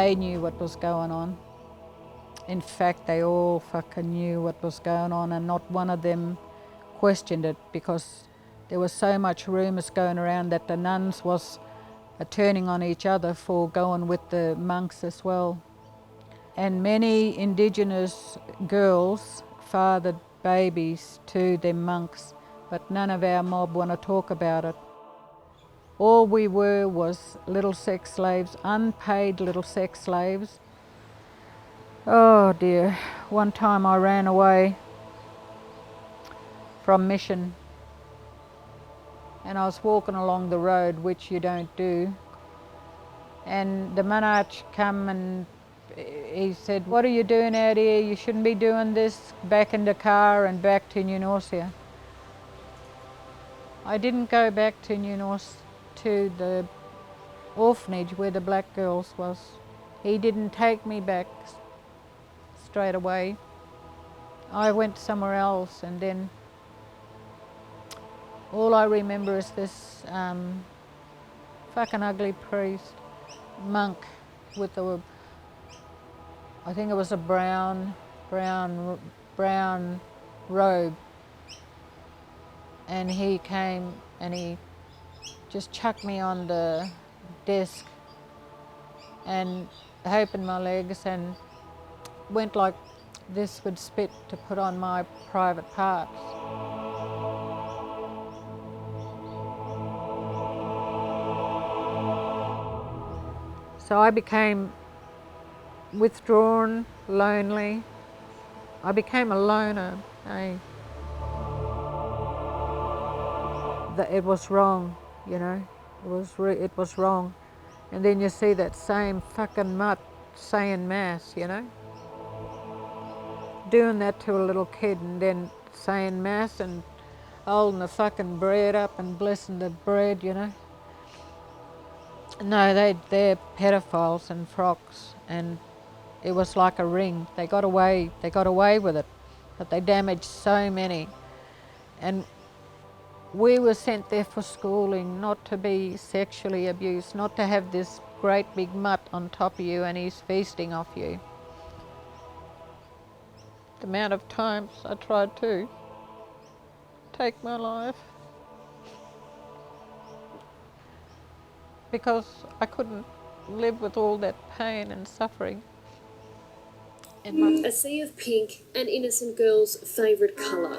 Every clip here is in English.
they knew what was going on. In fact, they all fucking knew what was going on, and not one of them questioned it, because there was so much rumours going around that the nuns was turning on each other for going with the monks as well. And many Indigenous girls fathered babies to them monks, but none of our mob want to talk about it. All we were was little sex slaves, unpaid little sex slaves. Oh dear, one time I ran away from mission, and I was walking along the road, which you don't do, and the monarch come and he said, "What are you doing out here? You shouldn't be doing this." Back in the car and back to New Norcia. I didn't go back to New Norcia, to the orphanage where the black girls was. He didn't take me back straight away. I went somewhere else, and then all I remember is this fucking ugly priest, monk, with a, I think it was a brown robe, and he came and he just chucked me on the desk and opened my legs and went like this with spit to put on my private parts. So I became withdrawn, lonely. I became a loner. It was wrong, you know. It was wrong. And then you see that same fucking mutt saying mass, you know. Doing that to a little kid, and then saying mass and holding the fucking bread up and blessing the bread, you know. No, they're pedophiles and frocks, and it was like a ring. They got away with it, but they damaged so many. And we were sent there for schooling, not to be sexually abused, not to have this great big mutt on top of you and he's feasting off you. The amount of times I tried to take my life because I couldn't live with all that pain and suffering. A sea of pink, an innocent girl's favourite colour.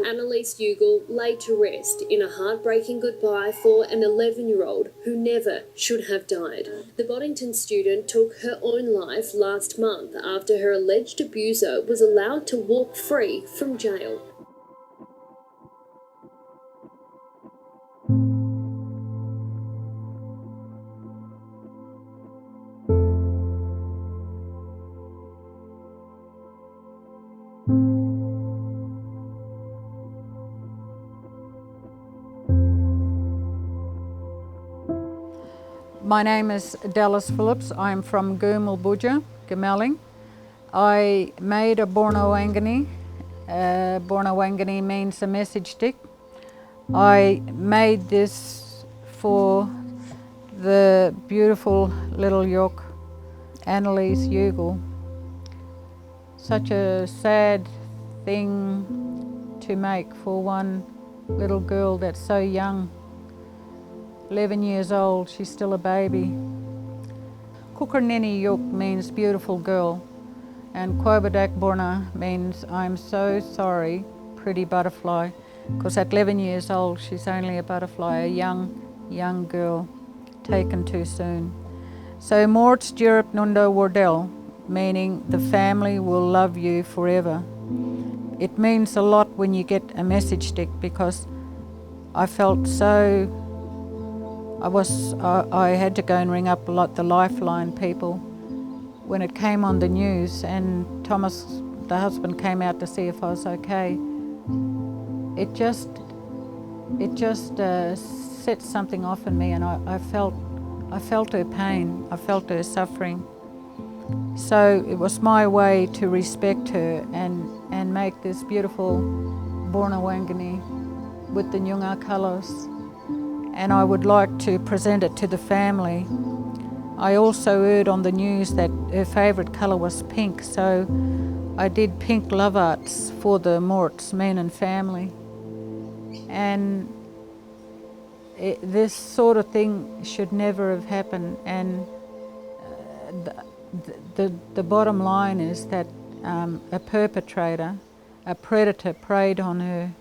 Annalise Ugle laid to rest in a heartbreaking goodbye for an 11-year-old who never should have died. The Boddington student took her own life last month after her alleged abuser was allowed to walk free from jail. My name is Phillips. I'm from Gemelling. I made a Boornoo Wangkiny. Boornoo Wangkiny means a message stick. I made this for the beautiful little yoke, Annalise Ugle. Such a sad thing to make for one little girl that's so young. 11 years old, she's still a baby. Kukarnini Yuk means beautiful girl, and Quobadak Boornoo means I'm so sorry, pretty butterfly, because at 11 years old she's only a butterfly, a young girl taken too soon. So Morts Durip Nunda Wardell, meaning the family will love you forever. It means a lot when you get a message stick, because I felt so, I had to go and ring up the Lifeline people when it came on the news, and Thomas, the husband, came out to see if I was okay. It just set something off in me, and I felt her pain, I felt her suffering. So it was my way to respect her and make this beautiful Boornoo Wangkiny with the Noongar colours. and I would like to present it to the family. I also heard on the news that her favourite colour was pink, so I did pink love arts for the Morts, men and family. And this sort of thing should never have happened, and the bottom line is that a perpetrator, a predator, preyed on her,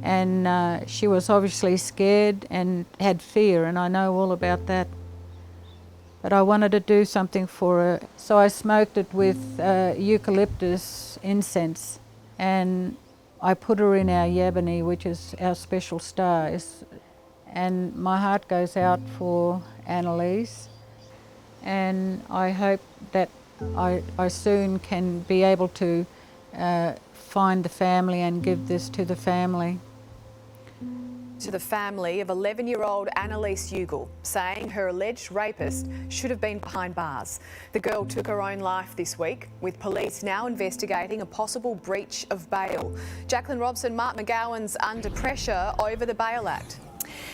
and she was obviously scared and had fear, and I know all about that. But I wanted to do something for her, so I smoked it with eucalyptus incense, and I put her in our yabani, which is our special star. And my heart goes out for Annalise, and I hope that I soon can be able to find the family and give this to the family. To the family of 11-year-old Annalise Ugle, saying her alleged rapist should have been behind bars. The girl took her own life this week, with police now investigating a possible breach of bail. Jacqueline Robson, Mark McGowan's under pressure over the Bail Act.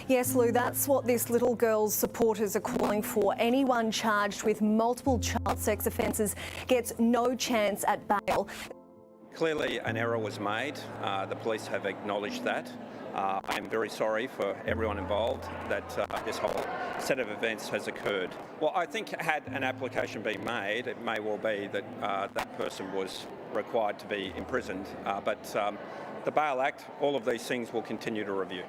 Yes, Lou, that's what this little girl's supporters are calling for. Anyone charged with multiple child sex offences gets no chance at bail. Clearly an error was made. The police have acknowledged that. I am very sorry for everyone involved that this whole set of events has occurred. Well, I think had an application been made, it may well be that that person was required to be imprisoned. But the Bail Act, all of these things will continue to review.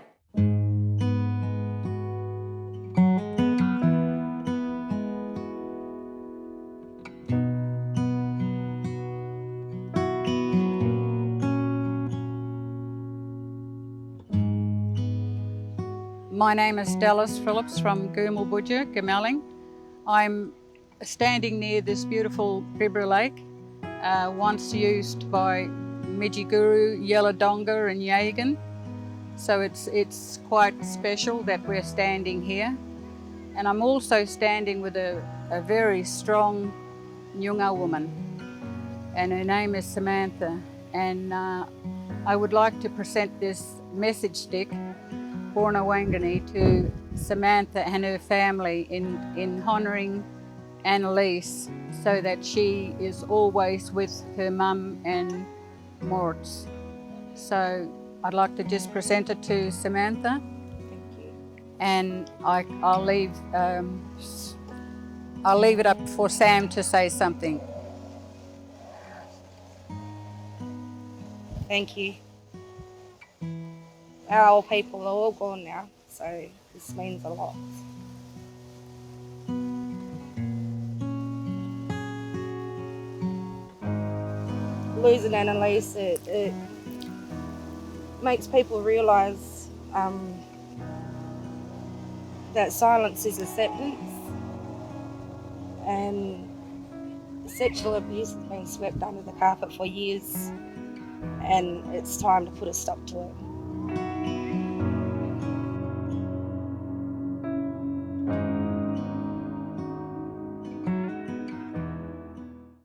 My name is Dallas Phillips from Goomellbudger, Gamelling. I'm standing near this beautiful Bibra Lake, once used by Midjiguru, Yelladonga and Yagan. So it's quite special that we're standing here. And I'm also standing with a very strong Noongar woman, and her name is Samantha. And I would like to present this message stick, Boornoo Wangkiny, to Samantha and her family in honouring Annalise, so that she is always with her mum and Morts. So I'd like to just present it to Samantha. Thank you. And I'll leave it up for Sam to say something. Thank you. Our old people are all gone now, so this means a lot. Losing Annalise, it makes people realise that silence is acceptance, and sexual abuse has been swept under the carpet for years, and it's time to put a stop to it.